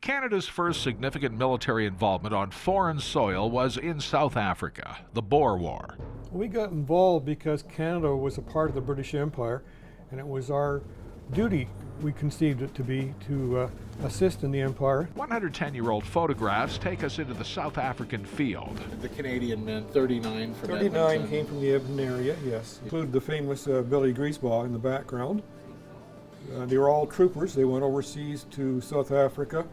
Canada's first significant military involvement on foreign soil was in South Africa, the Boer War. We got involved because Canada was a part of the British Empire, and it was our duty, we conceived it to be, to assist in the empire. 110-year-old photographs take us into the South African field. The Canadian men, 39 from 39 Edmonton. came from the Edmonton area, yes. Included the famous Billy Griesbach in the background. They were all troopers. They went overseas to South Africa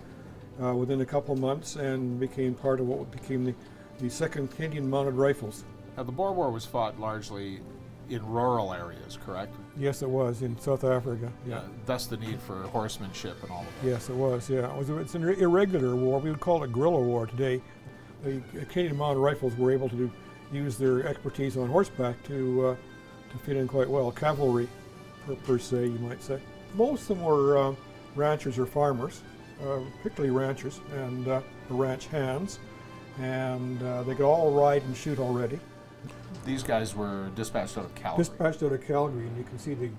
within a couple of months and became part of what became the 2nd Canadian Mounted Rifles. Now, the Boer War was fought largely in rural areas, correct? Yes, it was, in South Africa. Yeah. Thus the need for horsemanship and all of that. Yes, it was, yeah. It's an irregular war. We would call it guerrilla war today. The Canadian Mounted Rifles were able to use their expertise on horseback to fit in quite well. Cavalry, per se, you might say. Most of them were ranchers or farmers, particularly ranchers and ranch hands, and they could all ride and shoot already. These guys were dispatched out of Calgary. Dispatched out of Calgary, and you can see the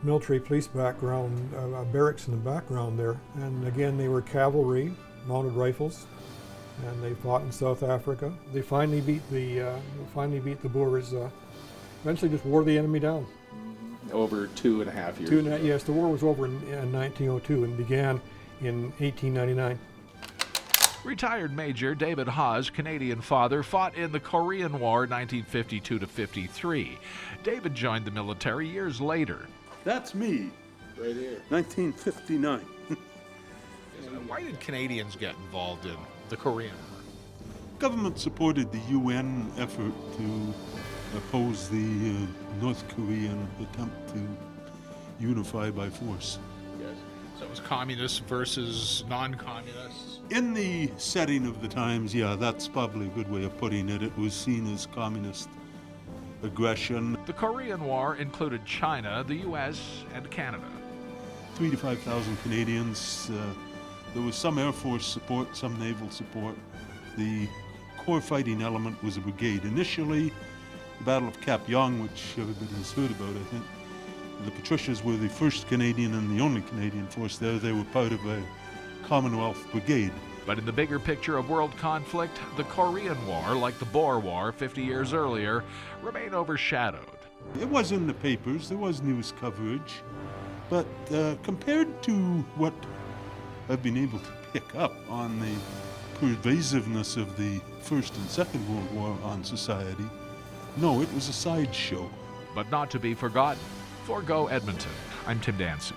military police background, barracks in the background there. And again, they were cavalry, mounted rifles, and they fought in South Africa. They finally beat the Boers. Eventually, just wore the enemy down. Over 2.5 years. Yes, the war was over in 1902 and began in 1899. Retired Major David Ha's Canadian father fought in the Korean War 1952 to 53. David joined the military years later. That's me. Right here. 1959. Why did Canadians get involved in the Korean War? Government supported the UN effort to oppose the North Korean attempt to unify by force. Yes. So it was communists versus non-communists? In the setting of the times, yeah, that's probably a good way of putting it. It was seen as communist aggression. The Korean War included China, the U.S., and Canada. 3,000 to 5,000 Canadians. There was some Air Force support, some naval support. The core fighting element was a brigade. Initially, the Battle of Cap Young, which everybody has heard about, I think, the Patricias were the first Canadian and the only Canadian force there. They were part of a Commonwealth brigade. But in the bigger picture of world conflict, the Korean War, like the Boer War 50 years earlier, remain overshadowed. It was in the papers, there was news coverage, but compared to what I've been able to pick up on the pervasiveness of the First and Second World War on society, no, it was a sideshow. But not to be forgotten. For Go Edmonton, I'm Tim Dancy.